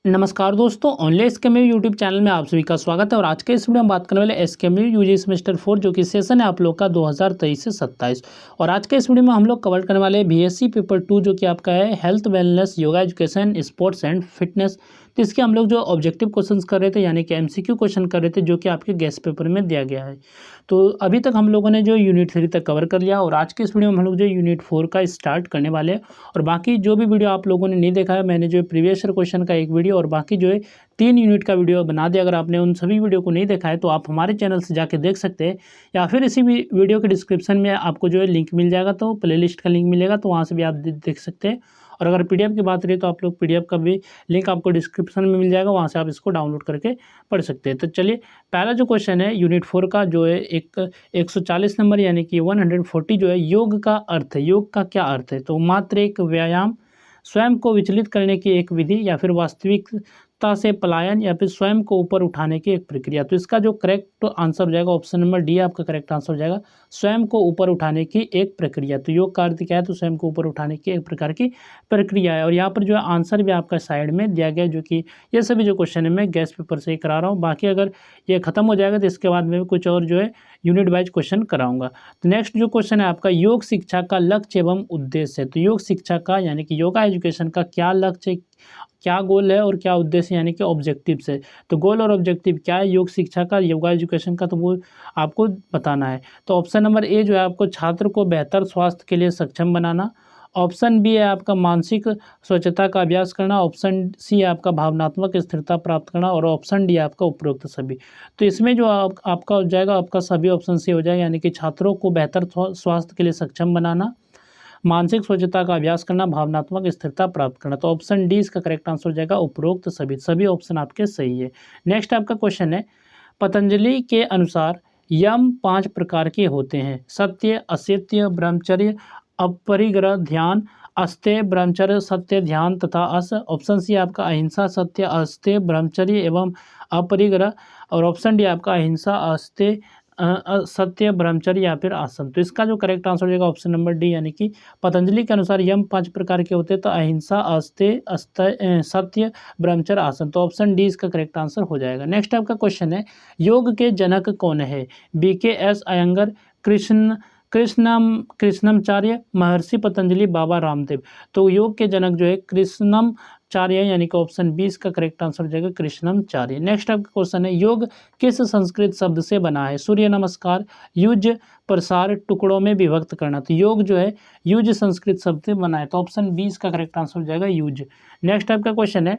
नमस्कार दोस्तों, online एसकेएमयू YouTube channel में आप सभी का स्वागत है। और आज के इस वीडियो में बात करने वाले एसकेएमयू यूजी सेमेस्टर 4 जो कि सेशन है आप लोग का 2023 से 27। और आज के इस वीडियो में हम लोग कवर करने वाले बीएससी पेपर 2 जो कि आपका है health wellness yoga education sports and fitness. तो इसके हम लोग जो ऑब्जेक्टिव क्वेश्चंस कर रहे थे यानी कि एमसीक्यू क्वेश्चन कर रहे थे जो कि आपके गेस्ट पेपर में दिया गया है। तो अभी तक हम लोगों ने जो यूनिट 3 तक कवर कर लिया और आज के इस वीडियो में हम लोग जो यूनिट 4 का स्टार्ट करने वाले हैं। और बाकी जो भी वीडियो आप लोगों ने नहीं देखा है, मैंने जो प्रीवियस ईयर क्वेश्चन का एक वीडियो और बाकी जो है 3 यूनिट का वीडियो बना दिया। अगर आपने उन सभी वीडियो को नहीं देखा है तो आप हमारे चैनल से जाके देख सकते हैं, या फिर इसी भी वीडियो के डिस्क्रिप्शन में आपको जो है लिंक मिल जाएगा, तो प्लेलिस्ट का लिंक मिलेगा, तो वहाँ से भी आप देख सकते हैं। और अगर पीडीएफ की बात रही तो आप लोग पीडीएफ का भी लिंक आपको डिस्क्रिप्शन में मिल जाएगा, वहाँ से आप इसको डाउनलोड करके पढ़ सकते हैं। तो चलिए, पहला जो क्वेश्चन है यूनिट 4 का जो है 140 नंबर यानी कि 140 जो है योग का अर्थ है। योग का क्या अर्थ है? तो मात्र एक व्यायाम, स्वयं को विचलित करने की एक विधि, या फिर वास्तविकता से पलायन, या फिर स्वयं को ऊपर उठाने की एक प्रक्रिया। तो इसका जो करेक्ट आंसर हो जाएगा ऑप्शन नंबर डी आपका करेक्ट आंसर हो जाएगा, स्वयं को ऊपर उठाने की एक प्रक्रिया। तो योग का अर्थ क्या है? तो स्वयं को ऊपर उठाने की एक प्रकार की प्रक्रिया है। और यहाँ पर जो है आंसर भी आपका साइड में दिया गया है, जो कि ये सभी जो क्वेश्चन है मैं गेस्ट पेपर से ही करा रहा हूँ। बाकी अगर ये खत्म हो जाएगा तो इसके बाद में कुछ और जो है यूनिट वाइज क्वेश्चन कराऊंगा। तो नेक्स्ट जो क्वेश्चन है आपका, योग शिक्षा का लक्ष्य एवं उद्देश्य है। तो योग शिक्षा का यानी कि योगा एजुकेशन का क्या लक्ष्य, क्या गोल है और क्या उद्देश्य यानी कि ऑब्जेक्टिव्स है। तो गोल और ऑब्जेक्टिव क्या है योग शिक्षा का, योगा एजुकेशन का, तो वो आपको बताना है। तो ऑप्शन नंबर ए जो है आपको छात्र को बेहतर स्वास्थ्य के लिए सक्षम बनाना। ऑप्शन बी है आपका मानसिक स्वच्छता का अभ्यास करना। ऑप्शन सी है आपका भावनात्मक स्थिरता प्राप्त करना। और ऑप्शन डी आपका उपरोक्त सभी। तो इसमें जो आपका हो जाएगा, आपका सभी ऑप्शन सी हो जाएगा, यानी कि छात्रों को बेहतर स्वास्थ्य के लिए सक्षम बनाना, मानसिक स्वच्छता का अभ्यास करना, भावनात्मक स्थिरता प्राप्त करना। तो ऑप्शन डी इसका करेक्ट आंसर हो जाएगा, उपरोक्त सभी। सभी ऑप्शन आपके सही है। नेक्स्ट आपका क्वेश्चन है, पतंजलि के अनुसार यम 5 प्रकार के होते हैं। सत्य, असत्य, ब्रह्मचर्य, अपरिग्रह, ध्यान, अस्तेय, ब्रह्मचर्य, सत्य, ध्यान तथा अस। ऑप्शन सी आपका अहिंसा, सत्य, अस्तेय, ब्रह्मचर्य एवं अपरिग्रह। और ऑप्शन डी आपका अहिंसा, अस्तेय, सत्य, ब्रह्मचर्य या फिर आसन। तो इसका जो करेक्ट आंसर हो जाएगा ऑप्शन नंबर डी, यानी कि पतंजलि के अनुसार यम 5 प्रकार के होते हैं। तो अहिंसा, अस्तेय, सत्य, ब्रह्मचर्य, आसन। तो ऑप्शन डी इसका करेक्ट आंसर हो जाएगा। नेक्स्ट आपका क्वेश्चन है, योग के जनक कौन है? BKS अयंगर, कृष्णमाचार्य, महर्षि पतंजलि, बाबा रामदेव। तो योग के जनक जो है कृष्णमाचार्य, यानी कि ऑप्शन 20 का करेक्ट आंसर हो जाएगा कृष्णमाचार्य। नेक्स्ट आपका क्वेश्चन है, योग किस संस्कृत शब्द से बना है? सूर्य नमस्कार, युज, प्रसार, टुकड़ों में विभक्त करना। तो योग जो है युज संस्कृत शब्द से बना है। तो ऑप्शन 20 का करेक्ट आंसर हो जाएगा युज। नेक्स्ट आपका क्वेश्चन है,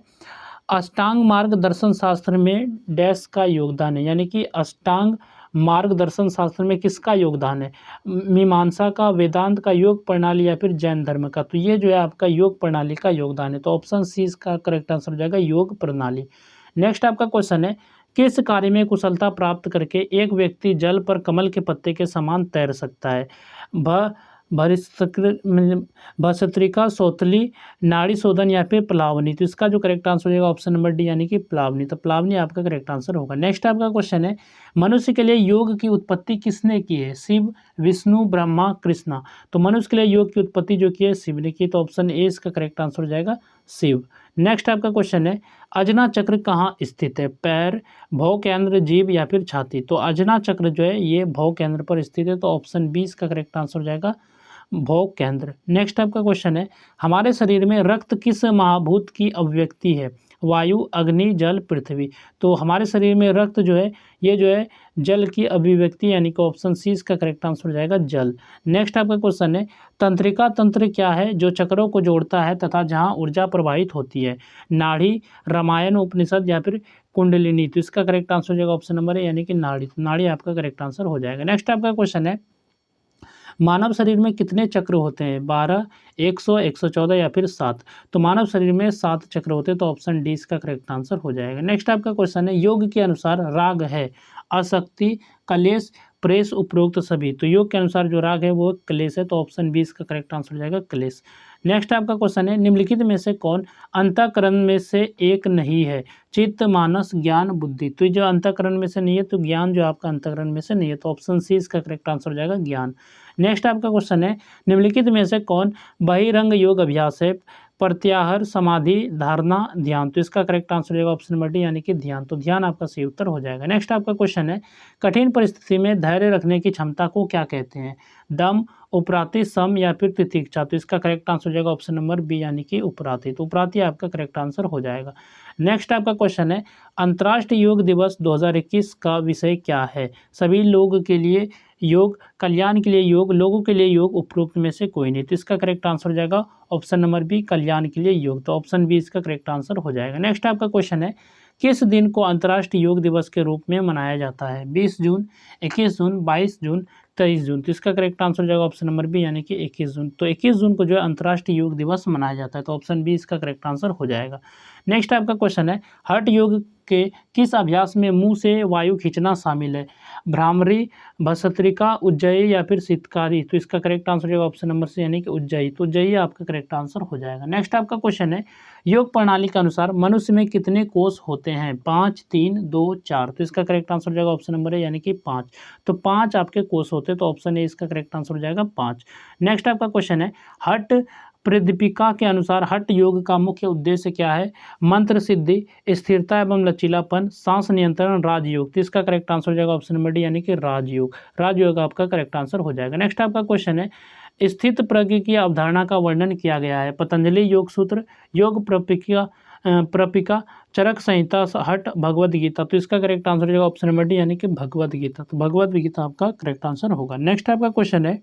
अष्टांग मार्ग दर्शन शास्त्र में डैश का योगदान है? यानी कि अष्टांग मार्गदर्शन शास्त्र में किसका योगदान है? मीमांसा का, वेदांत का, योग प्रणाली या फिर जैन धर्म का। तो ये जो है आपका योग प्रणाली का योगदान है। तो ऑप्शन सी इसका करेक्ट आंसर हो जाएगा योग प्रणाली। नेक्स्ट आपका क्वेश्चन है, किस कार्य में कुशलता प्राप्त करके एक व्यक्ति जल पर कमल के पत्ते के समान तैर सकता है? भस्त्रिका, सौतली, नाड़ी शोधन या फिर प्लावनी। तो इसका जो करेक्ट आंसर हो जाएगा ऑप्शन नंबर डी, यानी कि प्लावनी। तो प्लावनी आपका करेक्ट आंसर होगा। नेक्स्ट आपका क्वेश्चन है, मनुष्य के लिए योग की उत्पत्ति किसने की है? शिव, विष्णु, ब्रह्मा, कृष्णा। तो मनुष्य के लिए योग की उत्पत्ति जो की है शिव ने की। तो ऑप्शन ए इसका करेक्ट आंसर हो जाएगा शिव। नेक्स्ट आपका क्वेश्चन है, अजना चक्र कहाँ स्थित है? पैर, भव केंद्र, जीभ या फिर छाती। तो अजना चक्र जो है ये भव केंद्र पर स्थित है। तो ऑप्शन 20 का करेक्ट आंसर हो जाएगा भव केंद्र। नेक्स्ट आपका क्वेश्चन है, हमारे शरीर में रक्त किस महाभूत की अभिव्यक्ति है? वायु, अग्नि, जल, पृथ्वी। तो हमारे शरीर में रक्त जो है ये जो है जल की अभिव्यक्ति, यानी कि ऑप्शन सी इसका करेक्ट आंसर हो जाएगा जल। नेक्स्ट आपका क्वेश्चन है, तंत्रिका तंत्र क्या है जो चक्रों को जोड़ता है तथा जहां ऊर्जा प्रवाहित होती है? नाड़ी, रामायण, उपनिषद या फिर कुंडलिनी। तो इसका करेक्ट आंसर हो जाएगा ऑप्शन नंबर ए, यानी कि नाड़ी। तो नाड़ी आपका करेक्ट आंसर हो जाएगा। नेक्स्ट आपका क्वेश्चन है, मानव शरीर में कितने चक्र होते हैं? 12, 100, 114 या फिर 7। तो मानव शरीर में 7 चक्र होते हैं। तो ऑप्शन डी इसका करेक्ट आंसर हो जाएगा। नेक्स्ट आपका क्वेश्चन है, योग के अनुसार राग है? आसक्ति, कलेश, प्रेस, उपरोक्त सभी। तो योग के अनुसार जो राग है वो कलेश है। तो ऑप्शन 20 का करेक्ट आंसर हो जाएगा कलेश। नेक्स्ट आपका क्वेश्चन है, निम्नलिखित में से कौन अंतःकरण में से एक नहीं है? चित्त, मानस, ज्ञान, बुद्धि। तो जो अंतःकरण में से नहीं है तो ज्ञान जो आपका अंतःकरण में से नहीं है। तो ऑप्शन सी इसका करेक्ट आंसर हो जाएगा ज्ञान। नेक्स्ट आपका क्वेश्चन है, निम्नलिखित में से कौन बहिरंग योग अभ्यास है? प्रत्याहार, समाधि, धारणा, ध्यान। तो इसका करेक्ट आंसर हो जाएगा ऑप्शन नंबर डी यानी कि ध्यान। तो ध्यान आपका सही उत्तर हो जाएगा। नेक्स्ट आपका क्वेश्चन है, कठिन परिस्थिति में धैर्य रखने की क्षमता को क्या कहते हैं? दम, उपराति, सम या फिर तितिक्षा। तो इसका करेक्ट आंसर हो जाएगा ऑप्शन नंबर बी यानी कि उपराति। तो उपराति आपका करेक्ट आंसर हो जाएगा। नेक्स्ट आपका क्वेश्चन है, अंतर्राष्ट्रीय योग दिवस 2021 का विषय क्या है? सभी लोग के लिए योग, कल्याण के लिए योग, लोगों के लिए योग, उपरोक्त में से कोई नहीं। तो इसका करेक्ट आंसर हो जाएगा ऑप्शन नंबर बी, कल्याण के लिए योग। तो ऑप्शन बी इसका करेक्ट आंसर हो जाएगा। नेक्स्ट आपका क्वेश्चन है, किस दिन को अंतर्राष्ट्रीय योग दिवस के रूप में मनाया जाता है? 20 जून, 21 जून, 22 जून, 23 जून। तो इसका करेक्ट आंसर हो जाएगा ऑप्शन नंबर बी यानी कि 21 जून। तो 21 जून को जो है अंतर्राष्ट्रीय योग दिवस मनाया जाता है। तो ऑप्शन बी इसका करेक्ट आंसर हो जाएगा। नेक्स्ट आपका क्वेश्चन है, हठ योग के किस अभ्यास में मुंह से वायु खींचना शामिल है? भ्रामरी, भस्त्रिका, उज्जयी या फिर शीतकारी। तो इसका करेक्ट आंसर हो जाएगा ऑप्शन नंबर सी यानी कि उज्जयी। तो उज्जयी आपका करेक्ट आंसर हो जाएगा। नेक्स्ट आपका क्वेश्चन है, योग प्रणाली के अनुसार मनुष्य में कितने कोष होते हैं? 5, 3, 2, 4। तो इसका करेक्ट आंसर हो जाएगा ऑप्शन नंबर है यानी कि 5। तो 5 आपके कोष होते हैं। तो ऑप्शन ए इसका करेक्ट आंसर हो जाएगा 5। नेक्स्ट आपका क्वेश्चन है, हठ प्रदीपिका के अनुसार हठ योग का मुख्य उद्देश्य क्या है? मंत्र सिद्धि, स्थिरता एवं लचीलापन, सांस नियंत्रण, राजयोग। तो इसका करेक्ट आंसर हो जाएगा ऑप्शन नंबर डी यानी कि राजयोग। राजयोग आपका करेक्ट आंसर हो जाएगा। नेक्स्ट आपका क्वेश्चन है, स्थित प्रज्ञ की अवधारणा का वर्णन किया गया है? पतंजलि योग सूत्र, योग प्रपिका, चरक संहिता, हठ, भगवद गीता। तो इसका करेक्ट आंसर हो जाएगा ऑप्शन नंबर डी यानी कि भगवद गीता। तो भगवद गीता आपका करेक्ट आंसर होगा। नेक्स्ट आपका क्वेश्चन है,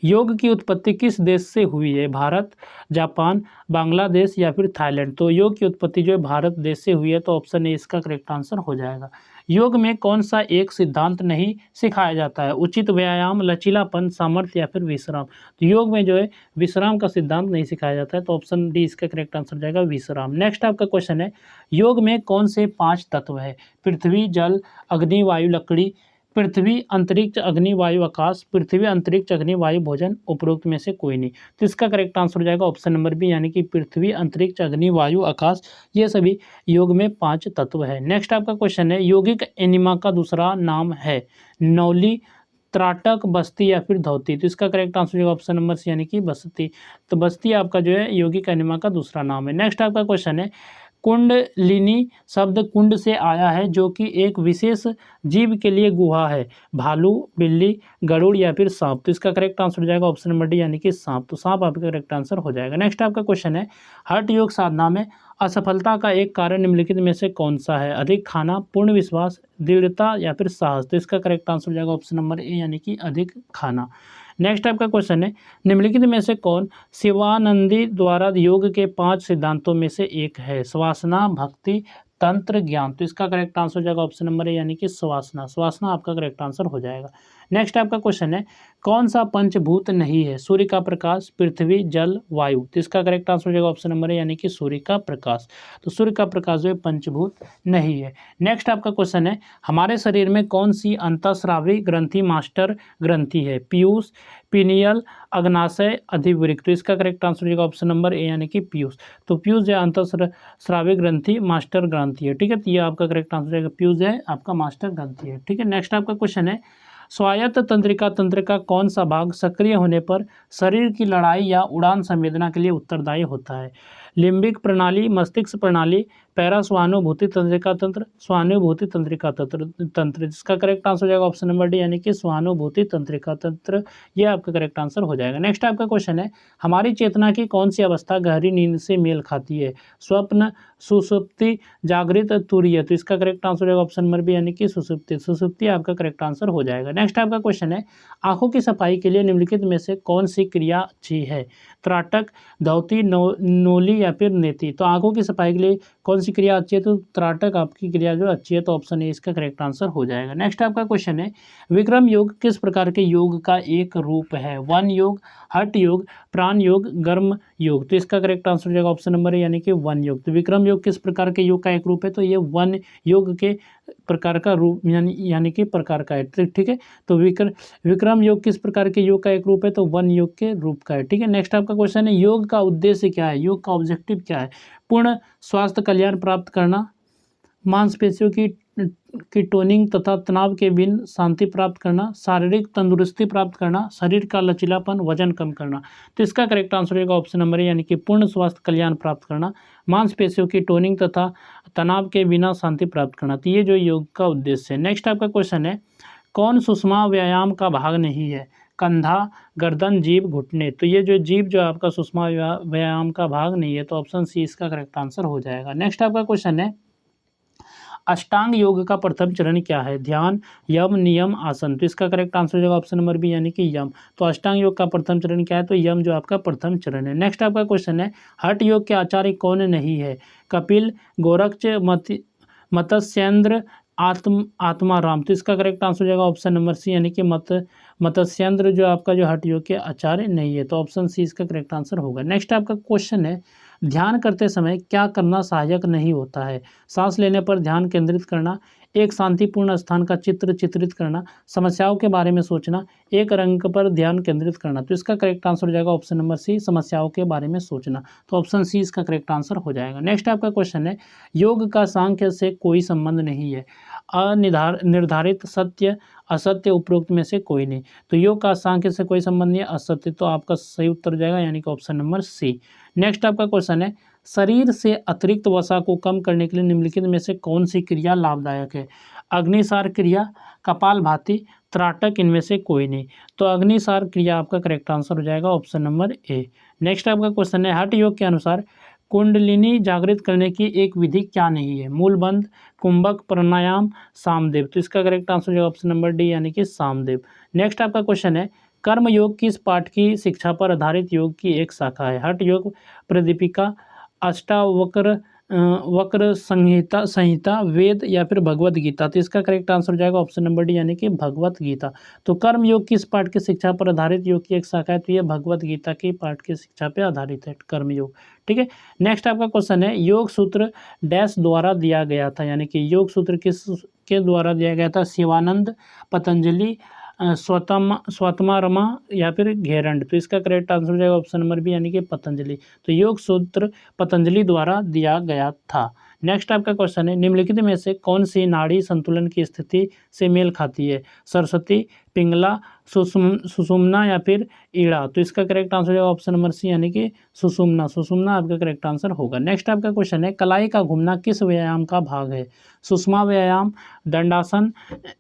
योग की उत्पत्ति किस देश से हुई है? भारत, जापान, बांग्लादेश या फिर थाईलैंड। तो योग की उत्पत्ति जो है भारत देश से हुई है। तो ऑप्शन ए इसका करेक्ट आंसर हो जाएगा। योग में कौन सा एक सिद्धांत नहीं सिखाया जाता है? उचित व्यायाम, लचीलापन, सामर्थ्य या फिर विश्राम। तो योग में जो है विश्राम का सिद्धांत नहीं सिखाया जाता है। तो ऑप्शन डी इसका करेक्ट आंसर हो जाएगा विश्राम। नेक्स्ट आपका क्वेश्चन है, योग में कौन से 5 तत्व है? पृथ्वी, जल, अग्नि, वायु, लकड़ी। पृथ्वी, अंतरिक्ष, अग्नि, वायु, आकाश। पृथ्वी, अंतरिक्ष, अग्नि, वायु, भोजन, उपरोक्त में से कोई नहीं। तो इसका करेक्ट आंसर हो जाएगा ऑप्शन नंबर बी यानी कि पृथ्वी, अंतरिक्ष, अग्नि, वायु, आकाश। ये सभी योग में 5 तत्व है। नेक्स्ट आपका क्वेश्चन है, यौगिक एनिमा का दूसरा नाम है? नौली, त्राटक, बस्ती या फिर धौती। तो इसका करेक्ट आंसर होगा ऑप्शन नंबर सी यानी कि बस्ती। तो बस्ती आपका जो है यौगिक एनिमा का दूसरा नाम है। नेक्स्ट आपका क्वेश्चन है, कुंडलिनी शब्द कुंड से आया है जो कि एक विशेष जीव के लिए गुहा है? भालू, बिल्ली, गरुड़ या फिर सांप। तो इसका करेक्ट आंसर हो जाएगा ऑप्शन नंबर डी यानी कि सांप। तो सांप आपका करेक्ट आंसर हो जाएगा। नेक्स्ट आपका क्वेश्चन है, हठ योग साधना में असफलता का एक कारण निम्नलिखित में से कौन सा है? अधिक खाना, पूर्ण विश्वास, दृढ़ता या फिर साहस। तो इसका करेक्ट आंसर हो जाएगा ऑप्शन नंबर ए यानी कि अधिक खाना। नेक्स्ट आपका क्वेश्चन है, निम्नलिखित में से कौन शिवानंदी द्वारा योग के 5 सिद्धांतों में से एक है? श्वासना, भक्ति, तंत्र, ज्ञान। तो इसका करेक्ट आंसर हो जाएगा ऑप्शन नंबर ए यानी कि श्वासना। श्वासना आपका करेक्ट आंसर हो जाएगा। नेक्स्ट आपका क्वेश्चन है, कौन सा पंचभूत नहीं है? सूर्य का प्रकाश, पृथ्वी, जल, वायु। तो इसका करेक्ट आंसर हो जाएगा ऑप्शन नंबर ए यानी कि सूर्य का प्रकाश। तो सूर्य का प्रकाश जो है पंचभूत नहीं है। नेक्स्ट आपका क्वेश्चन है, हमारे शरीर में कौन सी अंतःस्रावी ग्रंथि मास्टर ग्रंथि है? पीयूष, पीनियल, अग्नाशय, अधिवृक्क। तो इसका करेक्ट आंसर हो जाएगा ऑप्शन नंबर ए यानी कि पीयूष। तो पीयूष जो है अंतःस्रावी ग्रंथि मास्टर ग्रंथि है। ठीक है, तो ये आपका करेक्ट आंसर हो जाएगा, पीयूष है आपका मास्टर ग्रंथि है। ठीक है, नेक्स्ट आपका क्वेश्चन है, स्वायत्त तंत्रिका तंत्र का कौन सा भाग सक्रिय होने पर शरीर की लड़ाई या उड़ान संवेदना के लिए उत्तरदायी होता है? लिम्बिक प्रणाली, मस्तिष्क प्रणाली, पैरास्वानुभूति तंत्रिका तंत्र, स्वानुभूति तंत्रिका तंत्र। जिसका करेक्ट आंसर हो जाएगा ऑप्शन नंबर डी यानी कि स्वानुभूति तंत्रिका तंत्र। ये आपका करेक्ट आंसर हो जाएगा। नेक्स्ट आपका क्वेश्चन है, हमारी चेतना की कौन सी अवस्था गहरी नींद से मेल खाती है? स्वप्न, सुषुप्ति, जागृत, तुरीय। तो इसका करेक्ट आंसर हो जाएगा ऑप्शन नंबर बी यानी कि सुषुप्ति। सुषुप्ति आपका करेक्ट आंसर हो जाएगा। नेक्स्ट आपका क्वेश्चन है, आंखों की सफाई के लिए निम्नलिखित में से कौन सी क्रिया अच्छी है? त्राटक, धौती, नोली या फिर नेति। तो आंखों की सफाई के लिए कौन सी क्रिया अच्छी है? तो त्राटक आपकी क्रिया जो अच्छी है। तो ऑप्शन ए इसका करेक्ट आंसर हो जाएगा। नेक्स्ट आपका क्वेश्चन है, विक्रम योग किस प्रकार के योग का एक रूप है? वन योग, हठ योग, प्राण योग, गर्म योग। तो इसका करेक्ट आंसर हो जाएगा ऑप्शन नंबर ए यानी कि वन योग। तो विक्रम योग किस प्रकार के योग का एक रूप है? तो ये वन योग के प्रकार का रूप यानी कि प्रकार का है। ठीक है, तो विक्रम योग किस प्रकार के योग का एक रूप है? तो वन योग के रूप का है। ठीक है, नेक्स्ट आपका क्वेश्चन है, योग का उद्देश्य क्या है? योग का ऑब्जेक्टिव क्या है? पूर्ण स्वास्थ्य कल्याण प्राप्त करना, मांसपेशियों की टोनिंग तथा तनाव के बिन शांति प्राप्त करना, शारीरिक तंदुरुस्ती प्राप्त करना, शरीर का लचीलापन, वजन कम करना। तो इसका करेक्ट आंसर होगा ऑप्शन नंबर ए, यानी कि पूर्ण स्वास्थ्य कल्याण प्राप्त करना, मांसपेशियों की टोनिंग तथा तनाव के बिना शांति प्राप्त करना। तो ये जो योग का उद्देश्य है। नेक्स्ट आपका क्वेश्चन है, कौन सुषमा व्यायाम का भाग नहीं है? कंधा, गर्दन, जीभ, घुटने। तो ये जो जीभ जो आपका सुषमा व्यायाम का भाग नहीं है, तो ऑप्शन सी इसका करेक्ट आंसर हो जाएगा। नेक्स्ट आपका क्वेश्चन है, अष्टांग योग का प्रथम चरण क्या है? ध्यान, यम, नियम, आसन। तो इसका करेक्ट आंसर हो जाएगा ऑप्शन नंबर बी, यानी कि यम। तो अष्टांग योग का प्रथम चरण क्या है? तो यम जो आपका प्रथम चरण है। नेक्स्ट आपका क्वेश्चन है, हठ योग के आचार्य कौन नहीं है? कपिल, गोरक्ष, मत्स्येंद्र, आत्माराम। तो इसका करेक्ट आंसर हो जाएगा ऑप्शन नंबर सी, यानी कि मत्स्येंद्र जो आपका जो हठ योग के आचार्य नहीं है। तो ऑप्शन सी इसका करेक्ट आंसर होगा। नेक्स्ट आपका क्वेश्चन है, ध्यान करते समय क्या करना सहायक नहीं होता है? सांस लेने पर ध्यान केंद्रित करना, एक शांतिपूर्ण स्थान का चित्र चित्रित करना, समस्याओं के बारे में सोचना, एक रंग पर ध्यान केंद्रित करना। तो इसका करेक्ट आंसर हो जाएगा ऑप्शन नंबर सी, समस्याओं के बारे में सोचना। तो ऑप्शन सी इसका करेक्ट आंसर हो जाएगा। नेक्स्ट आपका क्वेश्चन है, योग का सांख्य से कोई संबंध नहीं है, निर्धारित, सत्य, असत्य, उपरोक्त में से कोई नहीं। तो योग का सांख्य से कोई संबंध नहीं है, असत्य। तो आपका सही उत्तर हो जाएगा, यानी कि ऑप्शन नंबर सी। नेक्स्ट आपका क्वेश्चन है, शरीर से अतिरिक्त वसा को कम करने के लिए निम्नलिखित में से कौन सी क्रिया लाभदायक है? अग्निसार क्रिया, कपालभाति, त्राटक, इनमें से कोई नहीं। तो अग्निसार क्रिया आपका करेक्ट आंसर हो जाएगा ऑप्शन नंबर ए। नेक्स्ट आपका क्वेश्चन है, हठ योग के अनुसार कुंडलिनी जागृत करने की एक विधि क्या नहीं है? मूलबंध, कुंभक, प्राणायाम, सामदेव। तो इसका करेक्ट आंसर हो जाएगा ऑप्शन नंबर डी, यानी कि सामदेव। नेक्स्ट आपका क्वेश्चन है, कर्म योग किस पाठ की शिक्षा पर आधारित योग की एक शाखा है? हठ योग, प्रदीपिका, अष्टावक्र, वक्र संहिता, वेद, या फिर भगवत गीता। तो इसका करेक्ट आंसर हो जाएगा ऑप्शन नंबर डी, यानी कि भगवत गीता। तो कर्म योग किस पाठ की शिक्षा पर आधारित योग की एक शाखा है? तो ये भगवत गीता की पाठ की शिक्षा पर आधारित है कर्म योग। ठीक है। नेक्स्ट आपका क्वेश्चन है, योग सूत्र डैश द्वारा दिया गया था? यानी कि योग सूत्र किस के द्वारा दिया गया था? शिवानंद, पतंजलि, स्वतमारमा, या फिर घेरंड। तो इसका करेक्ट आंसर हो जाएगा ऑप्शन नंबर बी, यानी कि पतंजलि। तो योग सूत्र पतंजलि द्वारा दिया गया था। नेक्स्ट आपका क्वेश्चन है, निम्नलिखित में से कौन सी नाड़ी संतुलन की स्थिति से मेल खाती है? सरस्वती, पिंगला, सुषुम्ना, या फिर ईड़ा। तो इसका करेक्ट आंसर होगा ऑप्शन नंबर सी, यानी कि सुषुम्ना आपका करेक्ट आंसर होगा। नेक्स्ट आपका क्वेश्चन है, कलाई का घूमना किस व्यायाम का भाग है? सुषमा व्यायाम, दंडासन,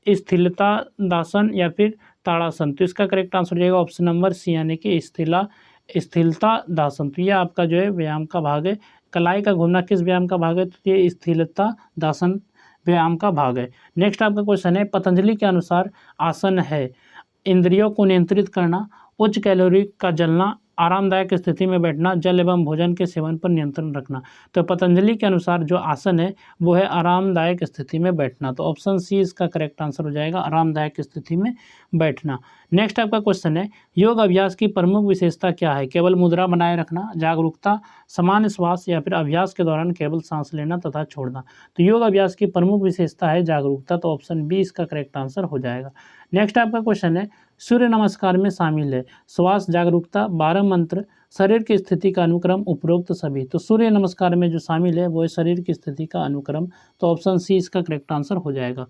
स्थिरता दासन, या फिर ताड़ासन। तो इसका करेक्ट आंसर हो जाएगा ऑप्शन नंबर सी, यानी कि स्थिरता दासन। तो ये आपका जो है व्यायाम का भाग है। कलाई का घूमना किस व्यायाम का भाग है? तो ये स्थिरता दासन व्यायाम का भाग है। नेक्स्ट आपका क्वेश्चन है, पतंजलि के अनुसार आसन है इंद्रियों को नियंत्रित करना, उच्च कैलोरी का जलना, आरामदायक स्थिति में बैठना, जल एवं भोजन के सेवन पर नियंत्रण रखना। तो पतंजलि के अनुसार जो आसन है वो है आरामदायक स्थिति में बैठना। तो ऑप्शन सी इसका करेक्ट आंसर हो जाएगा, आरामदायक स्थिति में बैठना। नेक्स्ट आपका क्वेश्चन है, योग अभ्यास की प्रमुख विशेषता क्या है? केवल मुद्रा बनाए रखना, जागरूकता, समान श्वास, या फिर अभ्यास के दौरान केवल सांस लेना तथा छोड़ना। तो योग अभ्यास की प्रमुख विशेषता है जागरूकता। तो ऑप्शन बी इसका करेक्ट आंसर हो जाएगा। नेक्स्ट आपका क्वेश्चन है, सूर्य नमस्कार में शामिल है श्वास, जागरूकता, 12 मंत्र, शरीर की स्थिति का अनुक्रम, उपरोक्त सभी। तो सूर्य नमस्कार में जो शामिल है वो है शरीर की स्थिति का अनुक्रम। तो ऑप्शन सी इसका करेक्ट आंसर हो जाएगा।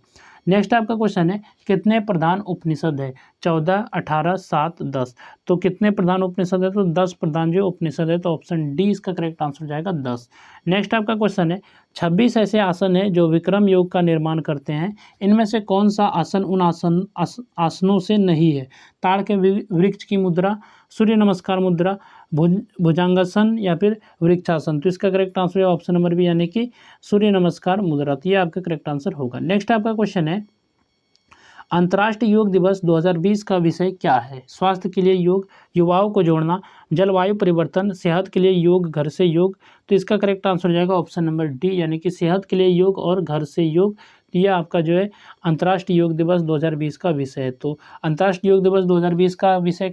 नेक्स्ट आपका क्वेश्चन है, कितने प्रधान उपनिषद है? 14, 18, 7, 10। तो कितने प्रधान उपनिषद है? तो 10 प्रधान जो उपनिषद है। तो ऑप्शन डी इसका करेक्ट आंसर हो जाएगा 10। नेक्स्ट आपका क्वेश्चन है, 26 ऐसे आसन हैं जो विक्रम योग का निर्माण करते हैं, इनमें से कौन सा आसन उन आसनों से नहीं है? ताड़ के वृक्ष की मुद्रा, सूर्य नमस्कार मुद्रा, भुजंगासन, या फिर वृक्षासन। तो इसका करेक्ट आंसर है ऑप्शन नंबर बी, यानी कि सूर्य नमस्कार मुद्रा। तो ये आपका करेक्ट आंसर होगा। नेक्स्ट आपका क्वेश्चन है, अंतर्राष्ट्रीय योग दिवस 2020 का विषय क्या है? स्वास्थ्य के लिए योग, युवाओं को जोड़ना, जलवायु परिवर्तन, सेहत के लिए योग, घर से योग। तो इसका करेक्ट आंसर हो जाएगा ऑप्शन नंबर डी, यानी कि सेहत के लिए योग और घर से योग। तो ये आपका जो है अंतर्राष्ट्रीय योग दिवस 2020 का विषय है। तो अंतर्राष्ट्रीय योग दिवस 2020 का विषय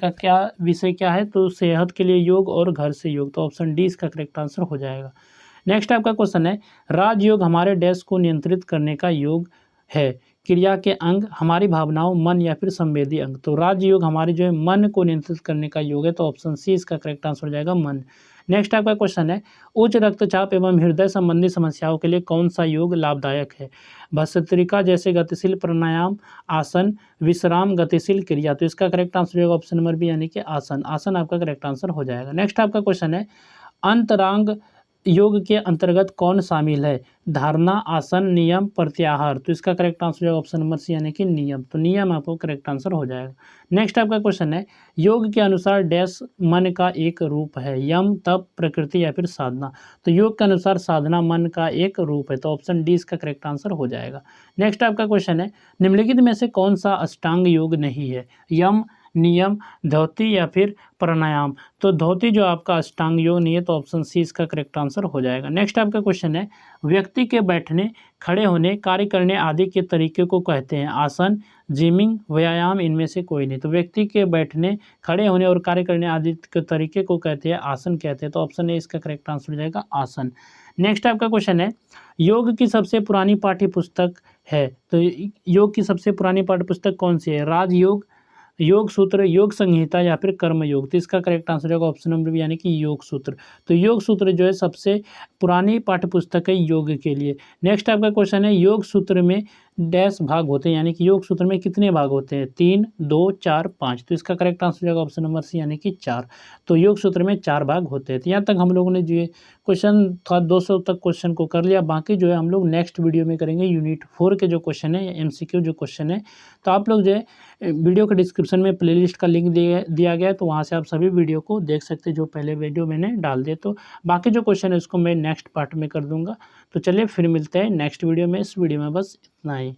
क्या है? तो सेहत के लिए योग और घर से योग। तो ऑप्शन डी इसका करेक्ट आंसर हो जाएगा। नेक्स्ट आपका क्वेश्चन है, राजयोग हमारे डैश को नियंत्रित करने का योग है, क्रिया के अंग, हमारी भावनाओं, मन या फिर संवेदी अंग। तो राजयोग हमारे जो है मन को नियंत्रित करने का योग है, तो ऑप्शन सी इसका करेक्ट आंसर हो जाएगा मन। नेक्स्ट आपका क्वेश्चन है, उच्च रक्तचाप एवं हृदय संबंधी समस्याओं के लिए कौन सा योग लाभदायक है? भस्त्रिका जैसे गतिशील प्राणायाम, आसन, विश्राम, गतिशील क्रिया। तो इसका करेक्ट आंसर होगा ऑप्शन नंबर बी यानी कि आसन। आसन आपका करेक्ट आंसर हो जाएगा। नेक्स्ट आपका क्वेश्चन है, अंतरांग योग के अंतर्गत कौन शामिल है? धारणा, आसन, नियम, प्रत्याहार। तो इसका करेक्ट आंसर होगा ऑप्शन नंबर सी यानी कि नियम। तो नियम आपको करेक्ट आंसर हो जाएगा। नेक्स्ट आपका क्वेश्चन है, योग के अनुसार डैश मन का एक रूप है? यम, तप, प्रकृति या फिर साधना। तो योग के अनुसार साधना मन का एक रूप है, तो ऑप्शन डी इसका करेक्ट आंसर हो जाएगा। नेक्स्ट आपका क्वेश्चन है, निम्नलिखित में से कौन सा अष्टांग योग नहीं है? यम, नियम, धौती या फिर प्राणायाम। तो धौती जो आपका अष्टांग योग नहीं है, तो ऑप्शन सी इसका करेक्ट आंसर हो जाएगा। नेक्स्ट आपका क्वेश्चन है, व्यक्ति के बैठने, खड़े होने, कार्य करने आदि के तरीके को कहते हैं? आसन, जिमिंग, व्यायाम, इनमें से कोई नहीं। तो व्यक्ति के बैठने, खड़े होने और कार्य करने आदि के तरीके को कहते हैं आसन कहते हैं, तो ऑप्शन ए इसका करेक्ट आंसर हो जाएगा आसन। नेक्स्ट आपका क्वेश्चन है, योग की सबसे पुरानी पाठ्य पुस्तक है? तो योग की सबसे पुरानी पाठ्य पुस्तक कौन सी है? राजयोग, योग सूत्र, योग संहिता या फिर कर्म योग। तो इसका करेक्ट आंसर होगा ऑप्शन नंबर बी यानी कि योग सूत्र। तो योग सूत्र जो है सबसे पुरानी पाठ्य पुस्तक है योग के लिए। नेक्स्ट आपका क्वेश्चन है, योग सूत्र में डैश भाग होते हैं, यानी कि योग सूत्र में कितने भाग होते हैं? 3, 2, 4, 5। तो इसका करेक्ट आंसर होगा ऑप्शन नंबर सी यानी कि 4। तो योग सूत्र में 4 भाग होते हैं। तो यहाँ तक हम लोगों ने जो क्वेश्चन था 200 तक क्वेश्चन को कर लिया। बाकी जो है हम लोग नेक्स्ट वीडियो में करेंगे यूनिट 4 के जो क्वेश्चन है, MCQ जो क्वेश्चन है। तो आप लोग जो है वीडियो के डिस्क्रिप्शन में प्लेलिस्ट का लिंक दिया गया है, तो वहाँ से आप सभी वीडियो को देख सकते हैं जो पहले वीडियो मैंने डाल दिए। तो बाकी जो क्वेश्चन है उसको मैं नेक्स्ट पार्ट में कर दूंगा। तो चलिए फिर मिलते हैं नेक्स्ट वीडियो में। इस वीडियो में बस इतना ही।